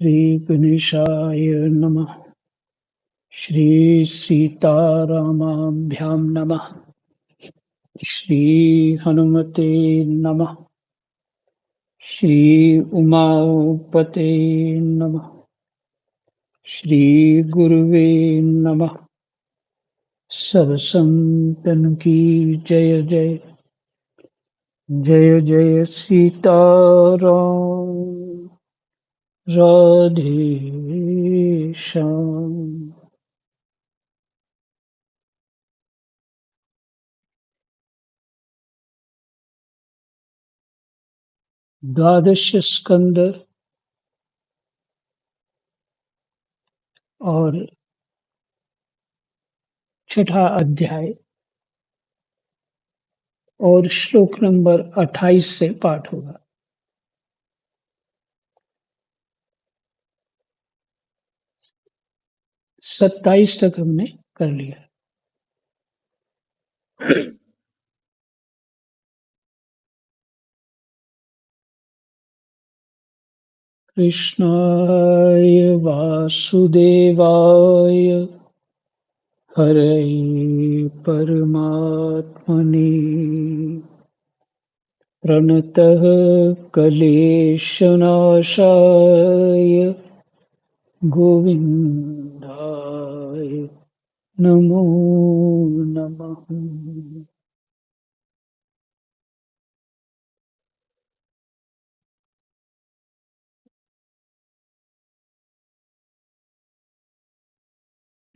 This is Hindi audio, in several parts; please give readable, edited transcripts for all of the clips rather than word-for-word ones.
श्रीगणेशाय नमः। श्रीसीतारामाभ्यां नमः। श्रीहनुमते नमः। श्रीउमापते नमः। श्रीगुरुवे नमः। सब संतन की जय जय। जय जय सीताराम। राधे श्याम। द्वादश स्कंद और छठा अध्याय और श्लोक नंबर 28 से पाठ होगा। 27 तक हमने कर लिया। कृष्णाय वासुदेवाय हरये परमात्मने प्रणतः क्लेशनाशाय गोविन्दाय नमो नमः।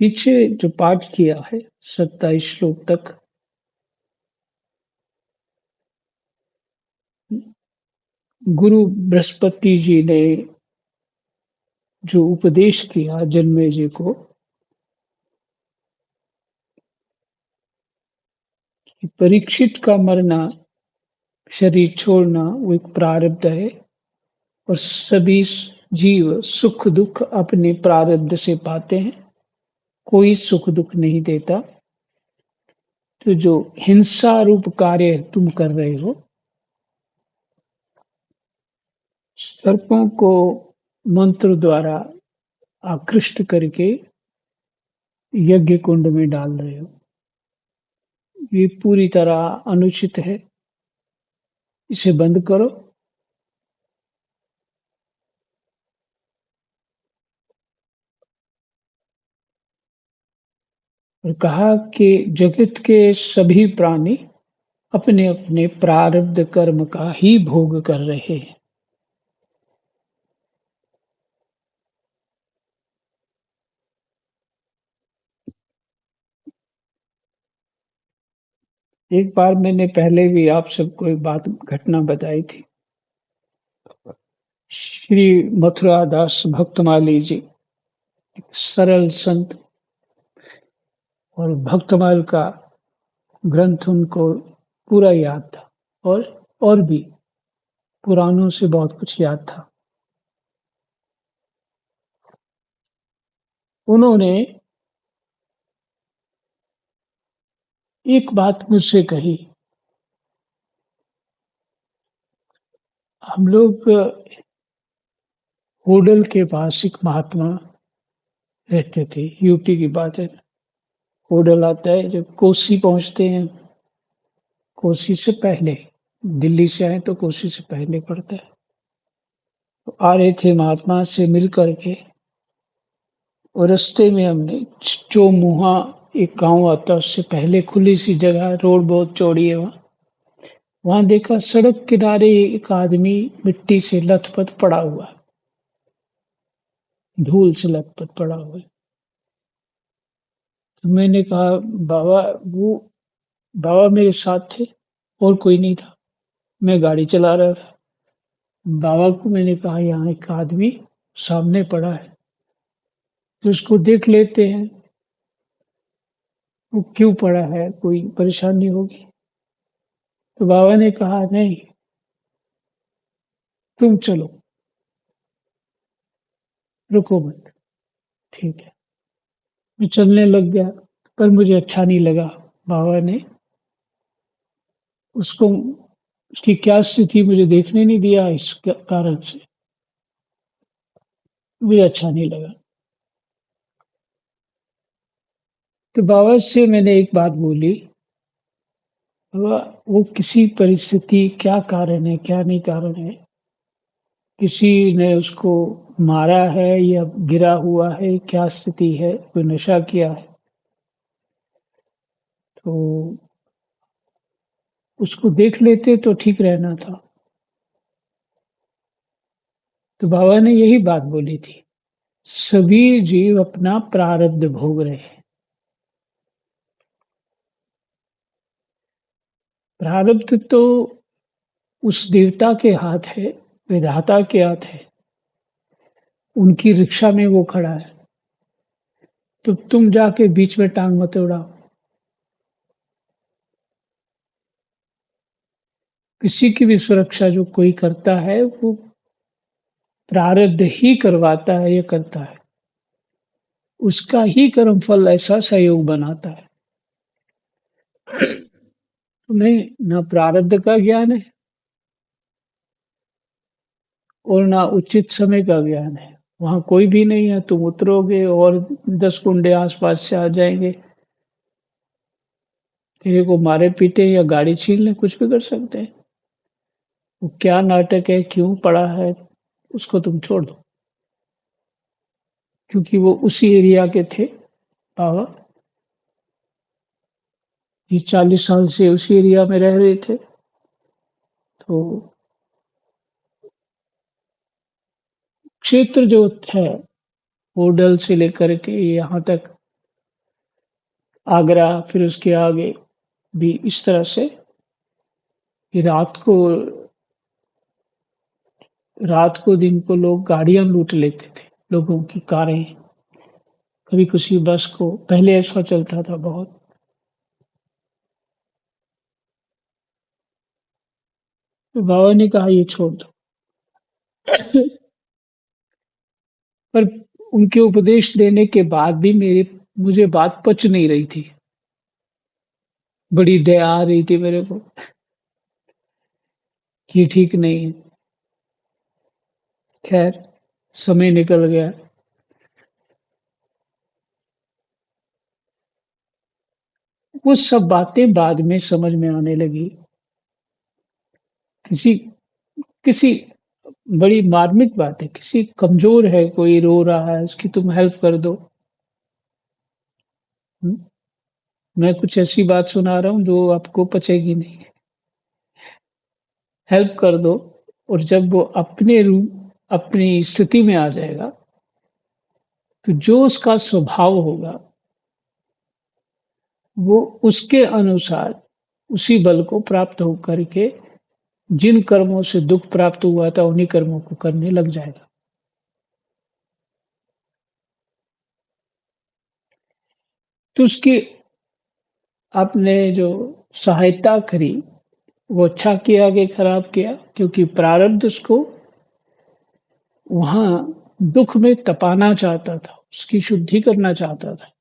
पीछे जो पाठ किया है 27 श्लोक तक, गुरु बृहस्पति जी ने जो उपदेश किया जन्मेजय को कि परीक्षित का मरना, शरीर छोड़ना वो एक प्रारब्ध है और सभी जीव सुख दुख अपने प्रारब्ध से पाते हैं, कोई सुख दुख नहीं देता। तो जो हिंसा रूप कार्य तुम कर रहे हो, सर्पों को मंत्र द्वारा आकृष्ट करके यज्ञ कुंड में डाल रहे हो, ये पूरी तरह अनुचित है, इसे बंद करो। और कहा कि जगत के सभी प्राणी अपने अपने प्रारब्ध कर्म का ही भोग कर रहे हैं। एक बार मैंने पहले भी आप सबको एक बात घटना बताई थी। श्री मथुरा दास भक्तमाली जी, एक सरल संत, और भक्तमाल का ग्रंथ उनको पूरा याद था और भी पुराणों से बहुत कुछ याद था। उन्होंने एक बात मुझसे कही। हम लोग होडल के पास एक महात्मा रहते थे, यूपी की बात है। होडल आता है जब कोसी पहुंचते हैं, कोसी से पहले, दिल्ली से आए तो कोसी से पहले पड़ता है। तो आ रहे थे महात्मा से मिल करके, और रास्ते में हमने चोमुहा, एक गांव आता है उससे पहले खुली सी जगह, रोड बहुत चौड़ी है, वहां देखा सड़क किनारे एक आदमी मिट्टी से लथपथ पड़ा हुआ है, धूल से लथपथ पड़ा हुआ है। तो मैंने कहा, बाबा वो बाबा मेरे साथ थे और कोई नहीं था, मैं गाड़ी चला रहा था। बाबा को मैंने कहा, यहाँ एक आदमी सामने पड़ा है, तो उसको देख लेते हैं, वो क्यों पड़ा है, कोई परेशानी होगी। तो बाबा ने कहा, नहीं तुम चलो, रुको मत। ठीक है, मैं चलने लग गया, पर मुझे अच्छा नहीं लगा। बाबा ने उसको, उसकी क्या स्थिति मुझे देखने नहीं दिया, इस कारण से मुझे अच्छा नहीं लगा। तो बाबा से मैंने एक बात बोली, बाबा वो किसी परिस्थिति क्या कारण है, क्या नहीं कारण है, किसी ने उसको मारा है या गिरा हुआ है, क्या स्थिति है, कोई नशा किया है, तो उसको देख लेते तो ठीक रहना था। तो बाबा ने यही बात बोली थी, सभी जीव अपना प्रारब्ध भोग रहे हैं। प्रारब्ध तो उस देवता के हाथ है, विधाता के हाथ है, उनकी रिक्शा में वो खड़ा है। तो तुम जाके बीच में टांग मत अड़ाओ। किसी की भी सुरक्षा जो कोई करता है वो प्रारब्ध ही करवाता है या करता है, उसका ही कर्म फल ऐसा सहयोग बनाता है। तुम्हें ना प्रारब्ध का ज्ञान है और ना उचित समय का ज्ञान है। वहां कोई भी नहीं है, तुम उतरोगे और 10 गुंडे आसपास से आ जाएंगे, तेरे को मारे पीटे या गाड़ी छीन ले, कुछ भी कर सकते हैं। वो क्या नाटक है, क्यों पड़ा है, उसको तुम छोड़ दो। क्योंकि वो उसी एरिया के थे बाबा, ये 40 साल से उसी एरिया में रह रहे थे। तो क्षेत्र जो है, होडल से लेकर के यहाँ तक आगरा, फिर उसके आगे भी इस तरह से कि रात को दिन को लोग गाड़ियां लूट लेते थे, लोगों की कारें, कभी किसी बस को। पहले ऐसा चलता था बहुत। तो बाबा ने कहा ये छोड़ दो। पर उनके उपदेश देने के बाद भी मुझे बात पच नहीं रही थी। बड़ी दया आ रही थी मेरे को कि ठीक नहीं है। खैर, समय निकल गया। वो सब बातें बाद में समझ में आने लगी। किसी किसी बड़ी मार्मिक बात है, किसी कमजोर है, कोई रो रहा है, उसकी तुम हेल्प कर दो। हुँ, मैं कुछ ऐसी बात सुना रहा हूँ जो आपको पचेगी नहीं। हेल्प कर दो, और जब वो अपनी स्थिति में आ जाएगा, तो जो उसका स्वभाव होगा, वो उसके अनुसार उसी बल को प्राप्त होकर के जिन कर्मों से दुःख प्राप्त हुआ था, उन्हीं कर्मों को करने लग जाएगा। तो उसकी आपने जो सहायता करी, वो अच्छा किया कि खराब किया? क्योंकि प्रारब्ध उसको वहाँ दुःख में तपाना चाहता था, उसकी शुद्धि करना चाहता था।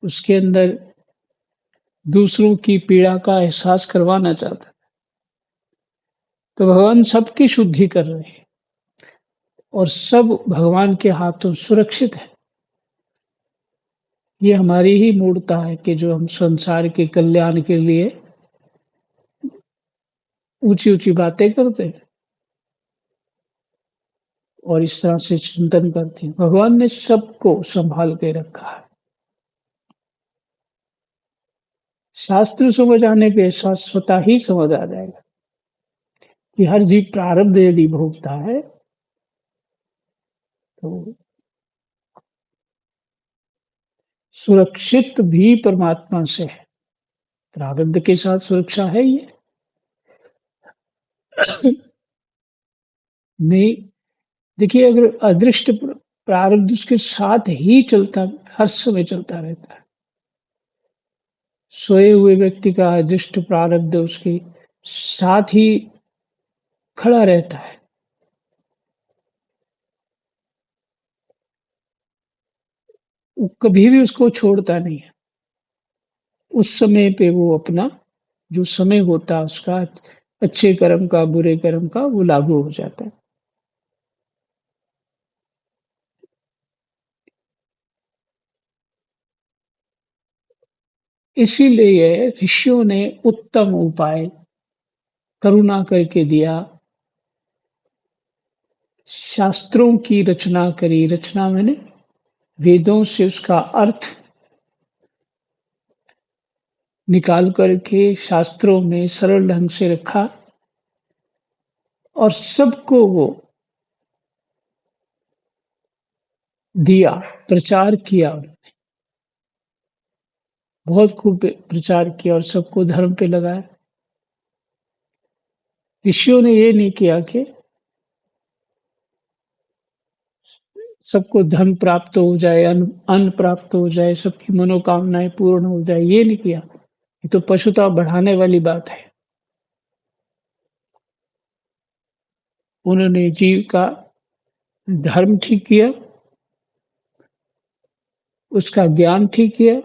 उसके अंदर दूसरों की पीड़ा का एहसास करवाना चाहता था। तो भगवान सबकी शुद्धि कर रहे हैं और सब भगवान के हाथों सुरक्षित है। ये हमारी ही मूर्खता है कि जो हम संसार के कल्याण के लिए ऊँची-ऊँची बातें करते हैं और इस तरह से चिंतन करते हैं। भगवान ने सबको सँभाल के रखा है। शास्त्र समझ आने पे स्वतः ही समझ आ जाएगा कि हर जीव प्रारब्ध यदि भोगता है, तो सुरक्षित भी परमात्मा से है। प्रारब्ध के साथ सुरक्षा है ये? नहीं। देखिए, अगर अदृष्ट प्रारब्ध उसके साथ ही चलता, हर समय चलता रहता है। सोए हुए व्यक्ति का अदृष्ट प्रारब्ध उसके साथ ही खड़ा रहता है। वो कभी भी उसको छोड़ता नहीं है। उस समय पे वो अपना जो समय होता है उसका, अच्छे कर्म का, बुरे कर्म का, वो लागू हो जाता है। इसीलिए ऋषियों ने उत्तम उपाय करुणा करके दिया। शास्त्रों की रचना करी, रचना मैंने वेदों से उसका अर्थ निकाल करके शास्त्रों में सरल ढंग से रखा और सबको वो दिया, प्रचार किया। बहुत खूब प्रचार किया और सबको धर्म पे लगाया। ऋषियों ने ये नहीं किया कि सबको धन प्राप्त हो जाए, अन्न प्राप्त हो जाए, सबकी मनोकामनाएं पूर्ण हो जाए, ये नहीं किया। ये तो पशुता बढ़ाने वाली बात है। उन्होंने जीव का धर्म ठीक किया, उसका ज्ञान ठीक किया,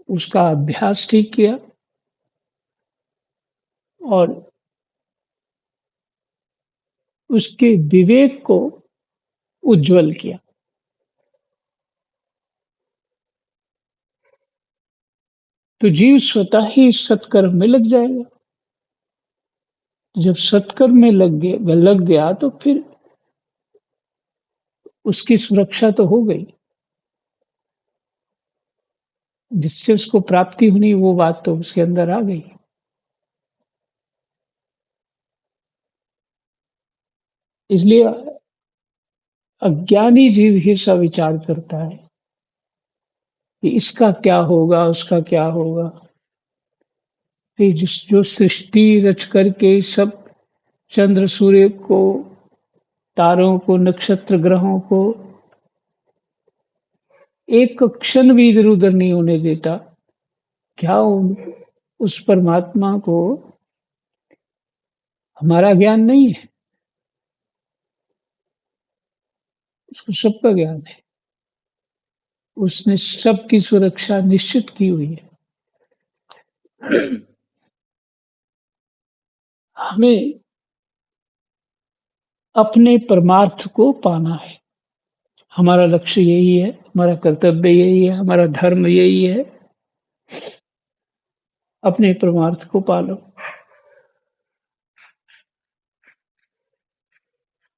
उसका अभ्यास ठीक किया और उसके विवेक को उज्जवल किया। तो जीव स्वतः ही सत्कर्म में लग जाएगा। जब सत्कर्म में लग गया तो फिर उसकी सुरक्षा तो हो गई। जिससे उसको प्राप्ति होनी वो बात तो उसके अंदर आ गई। इसलिए अज्ञानी जीव ही सा विचार करता है कि इसका क्या होगा, उसका क्या होगा। कि जो सृष्टि रच करके सब चंद्र सूर्य को, तारों को, नक्षत्र ग्रहों को एक क्षण भी इधर उधर नहीं होने देता, क्या उस परमात्मा को हमारा ज्ञान नहीं है? उसको सबका ज्ञान है। उसने सबकी सुरक्षा निश्चित की हुई है। हमें अपने परमार्थ को पाना है। हमारा लक्ष्य यही है, हमारा कर्तव्य यही है, हमारा धर्म यही है। अपने परमार्थ को पालो।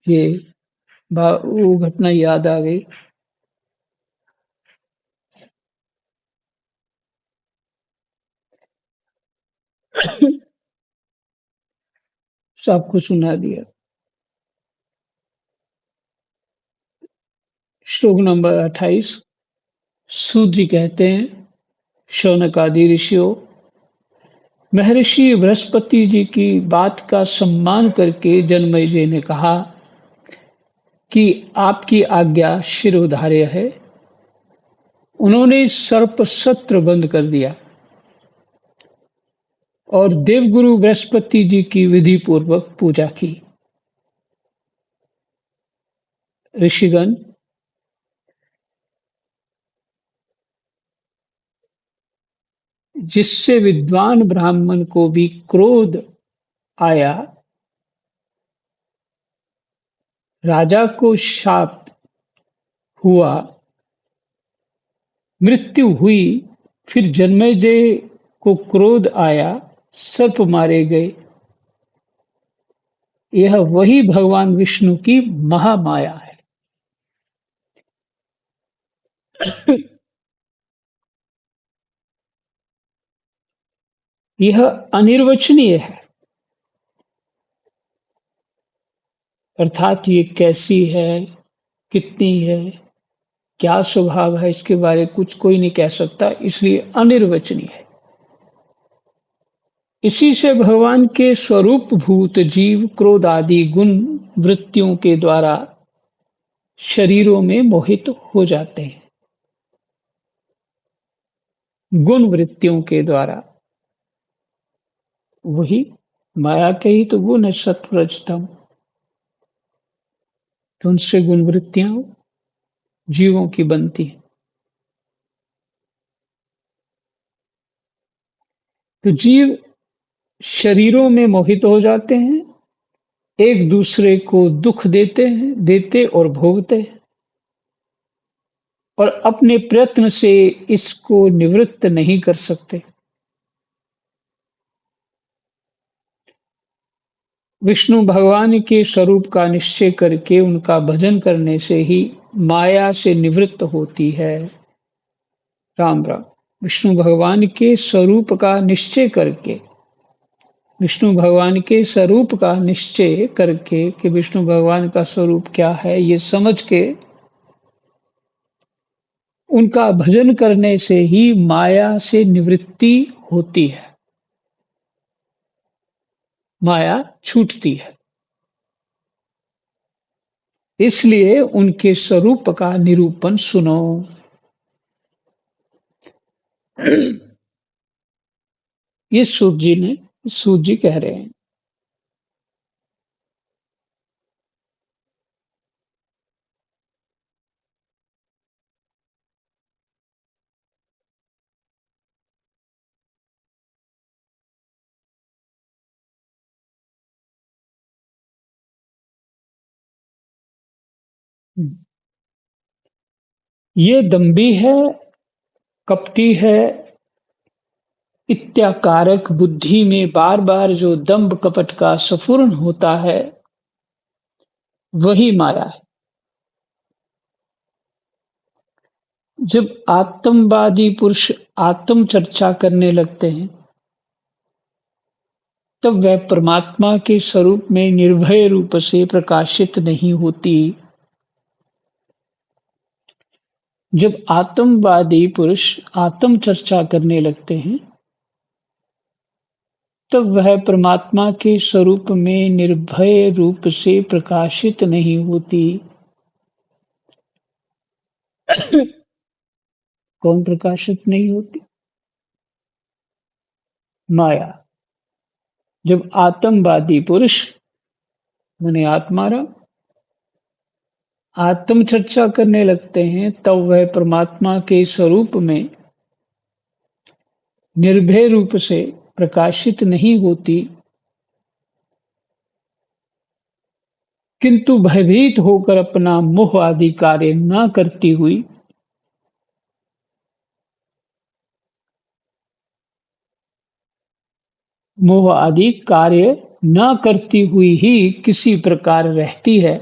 ये वो घटना याद आ गई। सबको सुना दिया। श्लोक नंबर 28। सूत जी कहते हैं, शौनक आदि ऋषियों, महर्षि बृहस्पति जी की बात का सम्मान करके जनमेजय जी ने कहा कि आपकी आज्ञा शिरोधार्य है। उन्होंने सर्प सत्र बंद कर दिया और देवगुरु बृहस्पति जी की विधि पूर्वक पूजा की। ऋषिगण, जिससे विद्वान ब्राह्मण को भी क्रोध आया, राजा को शाप हुआ, मृत्यु हुई, फिर जन्मेजय को क्रोध आया, सर्प मारे गए। यह वही भगवान विष्णु की महामाया है। यह अनिर्वचनीय है। अर्थात ये कैसी है, कितनी है, क्या स्वभाव है, इसके बारे कुछ कोई नहीं कह सकता, इसलिए अनिर्वचनीय है। इसी से भगवान के स्वरूप भूत जीव क्रोध आदि गुण वृत्तियों के द्वारा शरीरों में मोहित हो जाते हैं। गुण वृत्तियों के द्वारा, वही माया के ही तो गुण है, सत्व रजतम। तो उनसे गुण वृत्तियां जीवों की बनती हैं। तो जीव शरीरों में मोहित हो जाते हैं, एक दूसरे को दुख देते और भोगते हैं और अपने प्रयत्न से इसको निवृत्त नहीं कर सकते। विष्णु भगवान के स्वरूप का निश्चय करके उनका भजन करने से ही माया से निवृत्त होती है। राम राम। विष्णु भगवान के स्वरूप का निश्चय करके, विष्णु भगवान के स्वरूप का निश्चय करके कि विष्णु भगवान का स्वरूप क्या है, ये समझ के उनका भजन करने से ही माया से निवृत्ति होती है, माया छूटती है। इसलिए उनके स्वरूप का निरूपण सुनो। ये सूत जी कह रहे हैं। ये दंभी है, कपटी है, इत्याकारक बुद्धि में बार बार जो दंभ कपट का स्फुरण होता है, वही माया है। जब आत्मवादी पुरुष आत्म चर्चा करने लगते हैं, तब वह परमात्मा के स्वरूप में निर्भय रूप से प्रकाशित नहीं होती। जब आत्मवादी पुरुष आत्म चर्चा करने लगते हैं, तब वह परमात्मा के स्वरूप में निर्भय रूप से प्रकाशित नहीं होती। कौन प्रकाशित नहीं होती? माया। जब आत्मवादी पुरुष माने आत्माराम आत्म चर्चा करने लगते हैं, तब वह परमात्मा के स्वरूप में निर्भय रूप से प्रकाशित नहीं होती, किंतु भयभीत होकर अपना मोह आदि कार्य न करती हुई मोह आदि कार्य न करती हुई ही किसी प्रकार रहती है।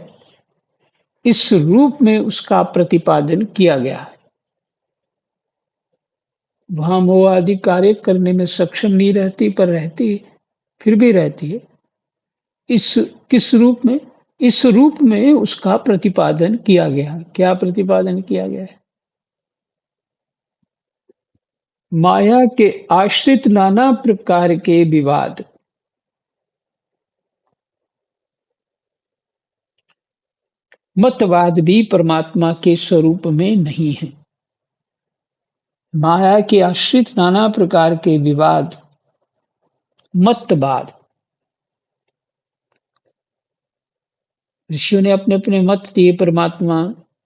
इस रूप में उसका प्रतिपादन किया गया है। वहां मोह आदि कार्य करने में सक्षम नहीं रहती, पर रहती, फिर भी रहती है। इस किस रूप में? इस रूप में उसका प्रतिपादन किया गया है। क्या प्रतिपादन किया गया है? माया के आश्रित नाना प्रकार के विवाद, मतवाद भी परमात्मा के स्वरूप में नहीं है। माया के आश्रित नाना प्रकार के विवाद, मतवाद, ऋषियों ने अपने अपने मत दिए परमात्मा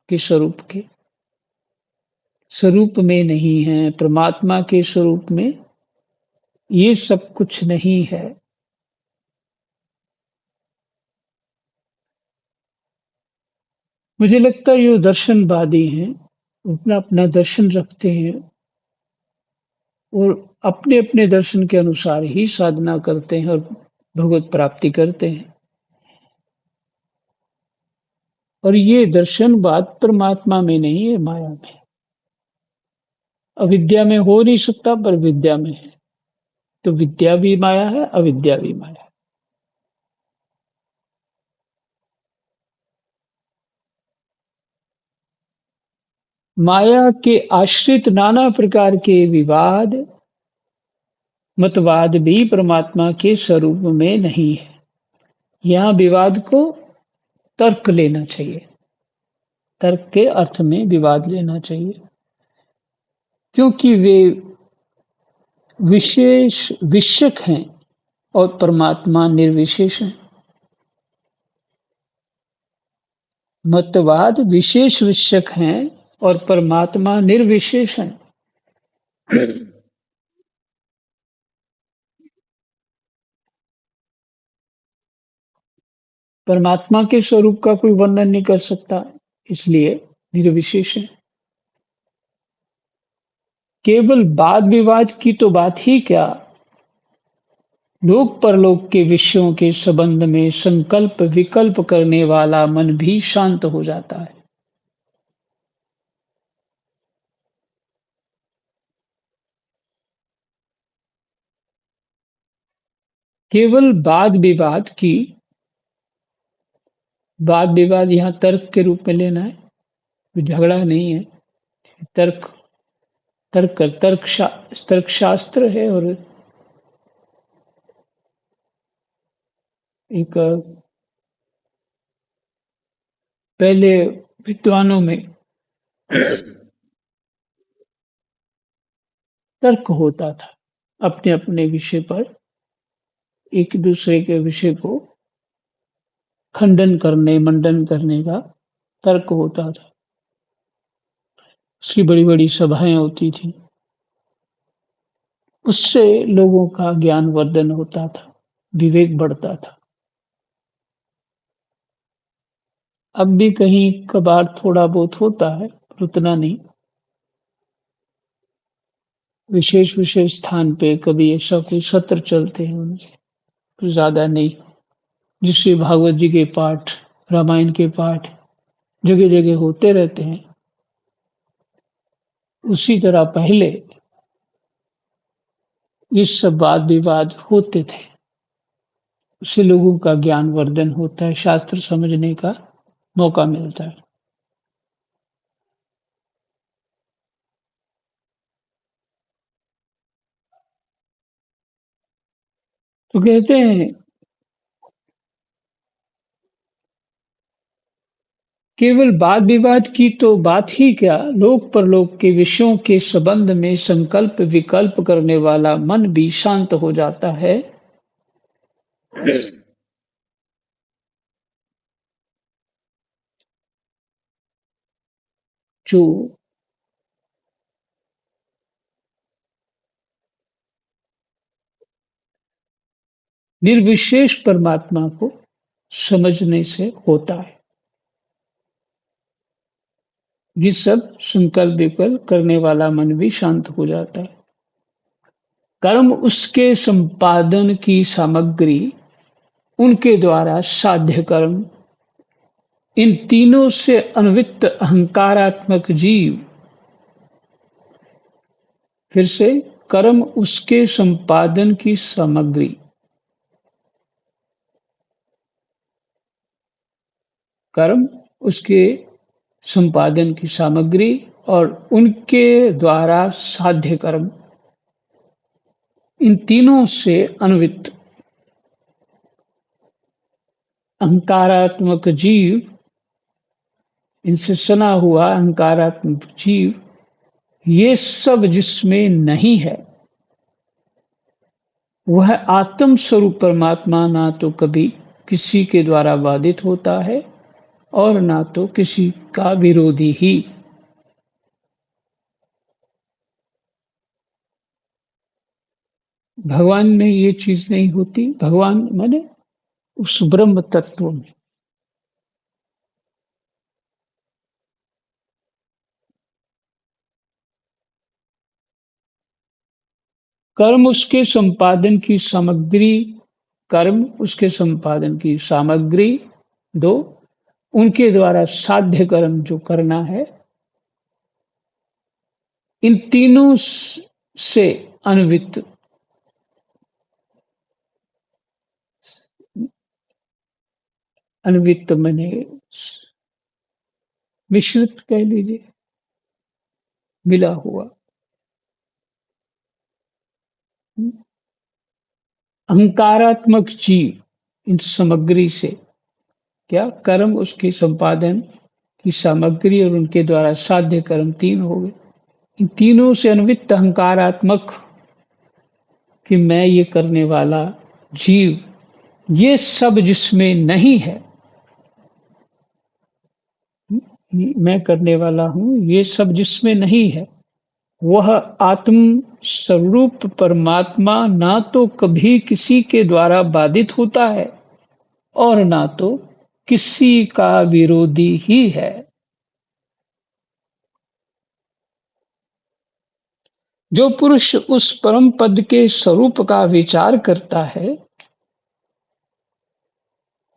के स्वरूप के, स्वरूप में नहीं है। परमात्मा के स्वरूप में ये सब कुछ नहीं है। मुझे लगता है ये दर्शनवादी हैं, अपना अपना दर्शन रखते हैं और अपने अपने दर्शन के अनुसार ही साधना करते हैं और भगवत प्राप्ति करते हैं। और ये दर्शनवाद परमात्मा में नहीं है, माया में। अविद्या में हो नहीं सकता, पर विद्या में है। तो विद्या भी माया है, अविद्या भी माया है। माया के आश्रित नाना प्रकार के विवाद, मतवाद भी परमात्मा के स्वरूप में नहीं है। यहाँ विवाद को तर्क लेना चाहिए, तर्क के अर्थ में विवाद लेना चाहिए, क्योंकि वे विशेष विषयक हैं और परमात्मा निर्विशेष है। मतवाद विशेष विषयक हैं और परमात्मा निर्विशेष है। परमात्मा के स्वरूप का कोई वर्णन नहीं कर सकता, इसलिए निर्विशेष है। केवल वाद विवाद की तो बात ही क्या, लोक परलोक के विषयों के संबंध में संकल्प विकल्प करने वाला मन भी शांत हो जाता है। केवल वाद विवाद यहाँ तर्क के रूप में लेना है, कोई झगड़ा नहीं है। तर्क तर्क तर्कशास्त्र है और एक पहले विद्वानों में तर्क होता था, अपने अपने विषय पर एक दूसरे के विषय को खंडन करने मंडन करने का तर्क होता था। उसकी बड़ी बड़ी सभाएं होती थी, उससे लोगों का ज्ञान वर्धन होता था, विवेक बढ़ता था। अब भी कहीं कभार थोड़ा बहुत होता है, पर उतना नहीं। विशेष विशेष स्थान पे कभी ऐसा कोई सत्र चलते हैं उनके, तो ज्यादा नहीं। जिससे भागवत जी के पाठ, रामायण के पाठ जगह जगह होते रहते हैं, उसी तरह पहले ये सब वाद विवाद होते थे। उससे लोगों का ज्ञान वर्धन होता है, शास्त्र समझने का मौका मिलता है। तो कहते हैं केवल वाद विवाद की तो बात ही क्या, लोक परलोक के विषयों के संबंध में संकल्प विकल्प करने वाला मन भी शांत हो जाता है। जो निर्विशेष परमात्मा को समझने से होता है। ये सब संकल्प विकल्प करने वाला मन भी शांत हो जाता है। कर्म उसके संपादन की सामग्री, उनके द्वारा साध्य कर्म, इन तीनों से अनवित अहंकारात्मक जीव, फिर से कर्म उसके संपादन की सामग्री, कर्म उसके संपादन की सामग्री और उनके द्वारा साध्य कर्म, इन तीनों से अन्वित अहंकारात्मक जीव, इनसे सना हुआ अहंकारात्मक जीव, ये सब जिसमें नहीं है, वह आत्म स्वरूप परमात्मा ना तो कभी किसी के द्वारा बाधित होता है और ना तो किसी का विरोधी ही। भगवान में ये चीज नहीं होती। भगवान माने उस ब्रह्म तत्व में। कर्म उसके संपादन की सामग्री, कर्म उसके संपादन की सामग्री, दो उनके द्वारा साध्य कर्म जो करना है, इन तीनों से अन्वित, अन्वित मने मिश्रित कह लीजिए, मिला हुआ अहंकारात्मक जीव, इन सामग्री से क्या कर्म उसके संपादन की सामग्री और उनके द्वारा साध्य कर्म तीन हो गए। इन तीनों से अन्वित अहंकारात्मक कि मैं ये करने वाला जीव, ये सब जिसमें नहीं है, मैं करने वाला हूं, ये सब जिसमें नहीं है, वह आत्म स्वरूप परमात्मा ना तो कभी किसी के द्वारा बाधित होता है और ना तो किसी का विरोधी ही है। जो पुरुष उस परम पद के स्वरूप का विचार करता है,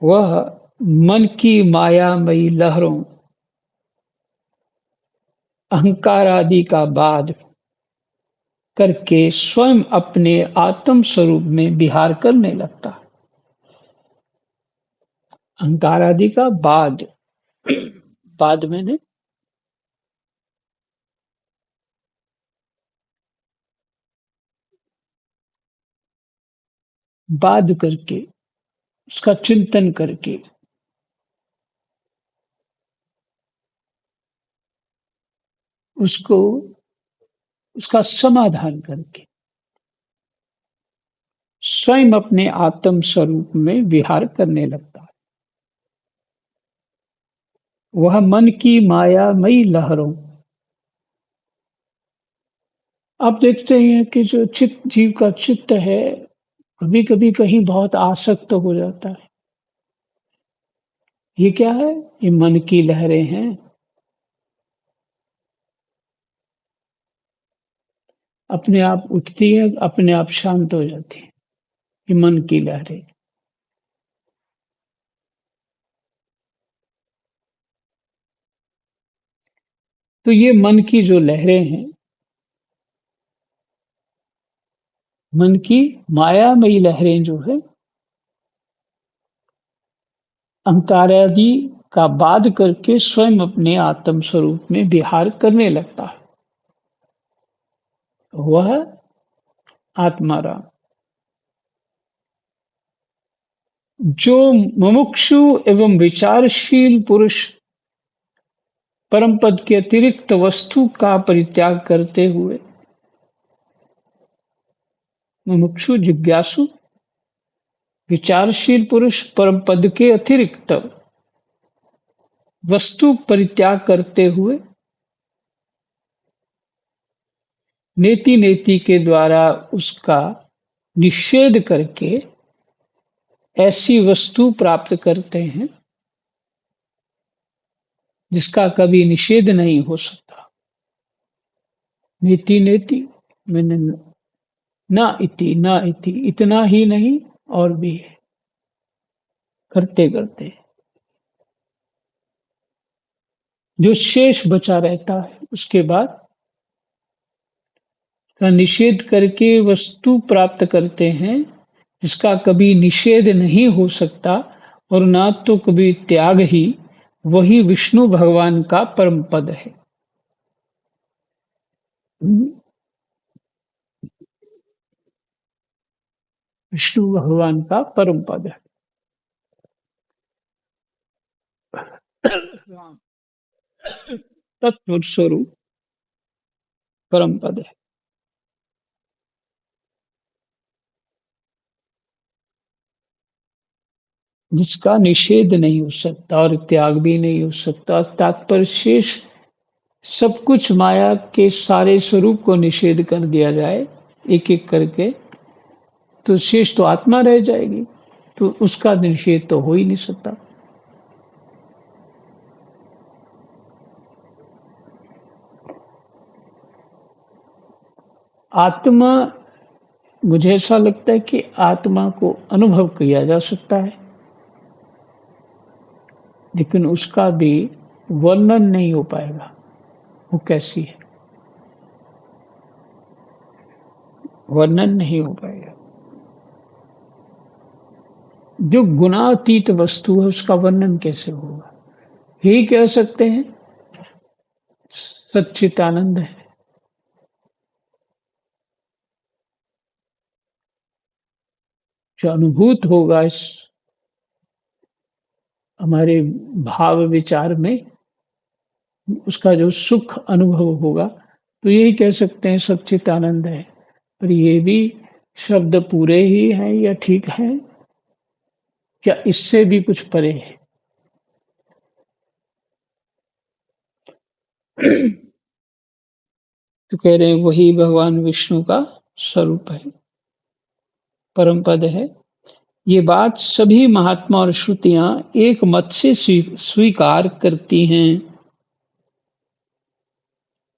वह मन की मायामयी लहरों, अहंकार आदि का बाध करके स्वयं अपने आत्म स्वरूप में विहार करने लगता है। अहंकार आदि का बाध, बाध मैंने बाध करके, उसका चिंतन करके, उसको उसका समाधान करके स्वयं अपने आत्म स्वरूप में विहार करने लगता है। वह मन की मायामयी लहरों, आप देखते हैं कि जो चित्त, जीव का चित्त है, कभी कभी कहीं बहुत आसक्त हो जाता है। ये क्या है? ये मन की लहरें हैं। अपने आप उठती है, अपने आप शांत हो जाती है। ये मन की लहरें। तो ये मन की जो लहरें हैं, मन की मायामयी लहरें जो है, अहंकार आदि का बाध करके स्वयं अपने आत्म स्वरूप में विहार करने लगता है। वह आत्माराम। जो मुमुक्षु एवं विचारशील पुरुष परम पद के अतिरिक्त वस्तु का परित्याग करते हुए, मुमुक्षु जिज्ञासु विचारशील पुरुष परम पद के अतिरिक्त वस्तु परित्याग करते हुए नेति नेति के द्वारा उसका निषेध करके ऐसी वस्तु प्राप्त करते हैं जिसका कभी निषेध नहीं हो सकता। नेति नेति मैंने ना इति, इतना ही नहीं और भी है, करते करते जो शेष बचा रहता है उसके बाद का निषेध करके वस्तु प्राप्त करते हैं जिसका कभी निषेध नहीं हो सकता और ना तो कभी त्याग ही। वही विष्णु भगवान का परम पद है। विष्णु भगवान का परम पद है। तत्व स्वरूप परम पद है, जिसका निषेध नहीं हो सकता और त्याग भी नहीं हो सकता। तात्पर्य शेष सब कुछ माया के सारे स्वरूप को निषेध कर दिया जाए एक एक करके, तो शेष तो आत्मा रह जाएगी, तो उसका निषेध तो हो ही नहीं सकता। आत्मा, मुझे ऐसा लगता है कि आत्मा को अनुभव किया जा सकता है, लेकिन उसका भी वर्णन नहीं हो पाएगा वो कैसी है, वर्णन नहीं हो पाएगा। जो गुणातीत वस्तु है उसका वर्णन कैसे होगा? यही कह सकते हैं सच्चिदानंद है। जो अनुभूत होगा इस हमारे भाव विचार में, उसका जो सुख अनुभव होगा, तो यही कह सकते हैं सच्चिदानंद है। पर ये भी शब्द पूरे ही हैं या ठीक है, क्या इससे भी कुछ परे है? तो कह रहे हैं वही भगवान विष्णु का स्वरूप है, परम पद है। ये बात सभी महात्मा और श्रुतियां एक मत से स्वीकार करती हैं।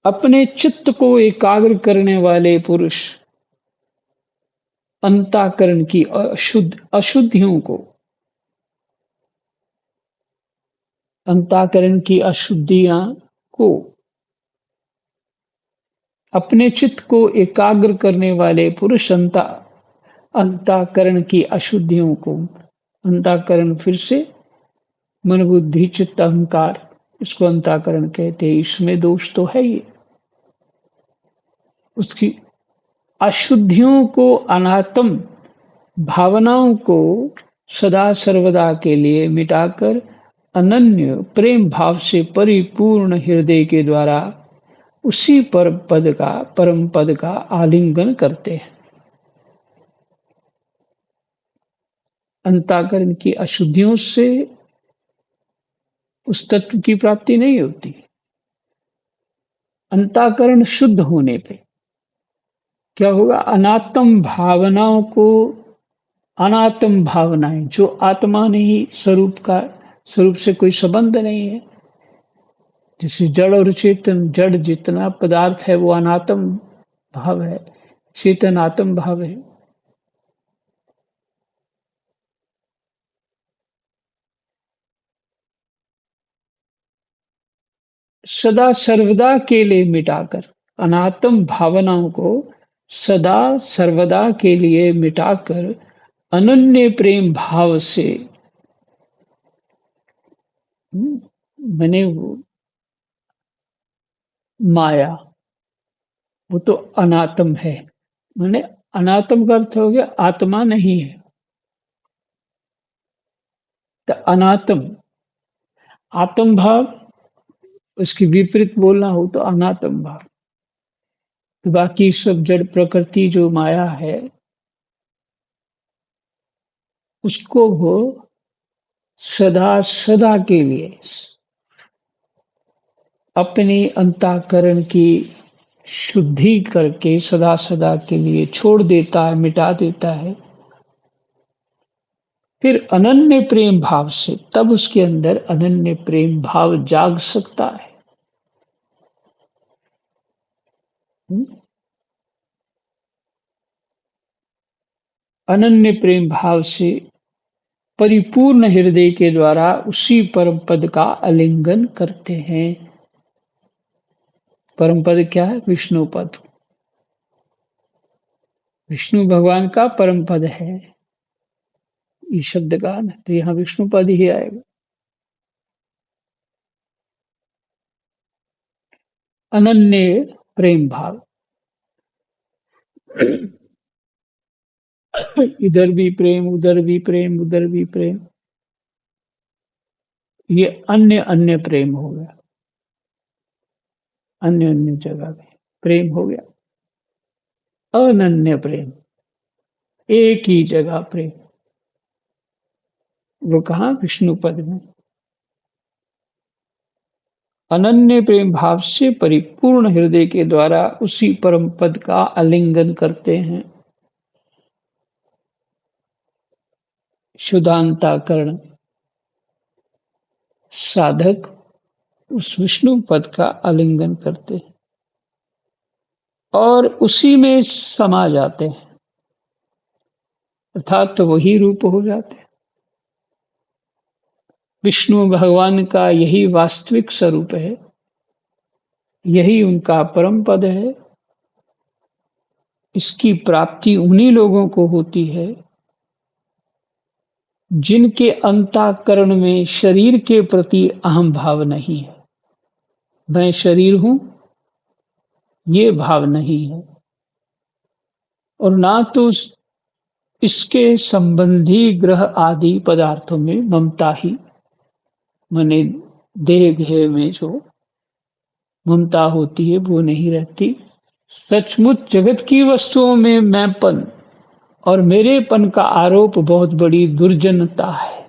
अपने चित्त को एकाग्र करने वाले पुरुष अंतःकरण की अशुद्धियों को, अंतःकरण की अशुद्धियां को, अपने चित्त को एकाग्र करने वाले पुरुष अंतःकरण की अशुद्धियों को, अंतःकरण फिर से मन बुद्धि चित्त अहंकार, इसको अंतःकरण कहते हैं। इसमें दोष तो है ही, उसकी अशुद्धियों को, अनात्म भावनाओं को सदा सर्वदा के लिए मिटाकर अनन्य प्रेम भाव से परिपूर्ण हृदय के द्वारा उसी परम पद का आलिंगन करते हैं। अंतःकरण की अशुद्धियों से उस तत्व की प्राप्ति नहीं होती। अंतःकरण शुद्ध होने पे क्या होगा? अनात्म भावनाओं को, अनात्म भावनाएं जो आत्मा नहीं, स्वरूप से कोई संबंध नहीं है, जैसे जड़ और चेतन, जड़ जितना पदार्थ है वो अनात्म भाव है, चेतन आत्म भाव है। सदा सर्वदा के लिए मिटाकर, अनात्म भावनाओं को सदा सर्वदा के लिए मिटाकर अनन्य प्रेम भाव से, मैंने वो माया, वो तो अनात्म है, मैंने अनात्म का अर्थ हो गया आत्मा नहीं है। तो अनात्म, आत्म भाव, उसकी विपरीत बोलना हो तो अनात्म भाव। तो बाकी सब जड़ प्रकृति जो माया है, उसको वो सदा सदा के लिए अपने अंतःकरण की शुद्धि करके सदा सदा के लिए छोड़ देता है, मिटा देता है। फिर अनन्य प्रेम भाव से, तब उसके अंदर अनन्य प्रेम भाव जाग सकता है। अनन्य प्रेम भाव से परिपूर्ण हृदय के द्वारा उसी परम पद का आलिंगन करते हैं। परम पद क्या है? विष्णु पद। विष्णु भगवान का परम पद है ये शब्द का, तो यहाँ विष्णु पद ही आएगा। अनन्य प्रेम भाव, इधर भी प्रेम, उधर भी प्रेम, उधर भी प्रेम, ये अन्य अन्य प्रेम हो गया, अन्य अन्य जगह पे प्रेम हो गया। अनन्य प्रेम, एक ही जगह प्रेम, वो कहा? विष्णु पद में। अनन्य प्रेम भाव से परिपूर्ण हृदय के द्वारा उसी परम पद का आलिंगन करते हैं। शुद्धांतःकरण साधक उस विष्णु पद का आलिंगन करते हैं और उसी में समा जाते हैं, अर्थात तो वही रूप हो जाते हैं। विष्णु भगवान का यही वास्तविक स्वरूप है, यही उनका परम पद है। इसकी प्राप्ति उन्हीं लोगों को होती है जिनके अंतःकरण में शरीर के प्रति अहम भाव नहीं है, मैं शरीर हूं, ये भाव नहीं है, और ना तो इसके संबंधी ग्रह आदि पदार्थों में ममता ही, माने देह में जो ममता होती है वो नहीं रहती। सचमुच जगत की वस्तुओं में मैंपन और मेरेपन का आरोप बहुत बड़ी दुर्जनता है,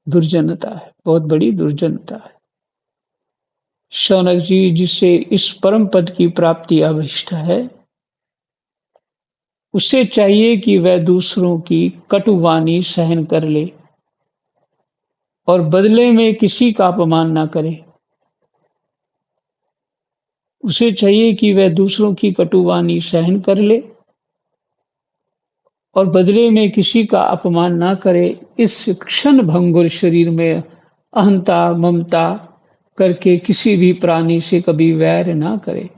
दुर्जनता है, बहुत बड़ी दुर्जनता है। शौनक जी, जिसे इस परम पद की प्राप्ति अभिष्ट है, उसे चाहिए कि वह दूसरों की कटुवाणी सहन कर ले और बदले में किसी का अपमान न करे। उसे चाहिए कि वह दूसरों की कटुवाणी सहन कर ले और बदले में किसी का अपमान ना करे। इस क्षण भंगुर शरीर में अहंता ममता करके किसी भी प्राणी से कभी वैर ना करे।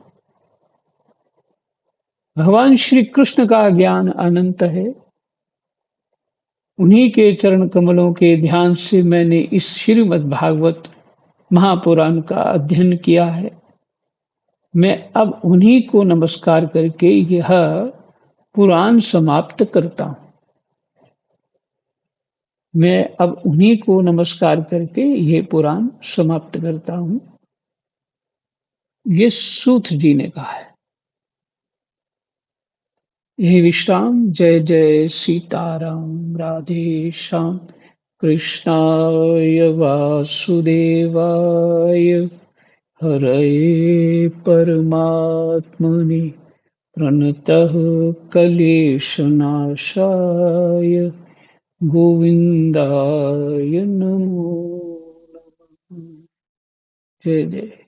भगवान श्री कृष्ण का ज्ञान अनंत है। उन्हीं के चरण कमलों के ध्यान से मैंने इस श्रीमद् भागवत महापुराण का अध्ययन किया है। मैं अब उन्हीं को नमस्कार करके यह पुराण समाप्त करता हूँ। मैं अब उन्हीं को नमस्कार करके ये पुराण समाप्त करता हूँ। ये सूत जी ने कहा है। हे विश्राम। जय जय सीताराम। राधे श्याम। कृष्णाय वासुदेवाय हरये परमात्मने प्रणतः क्लेशनाशाय गोविन्दाय नमो नमः। जय जय।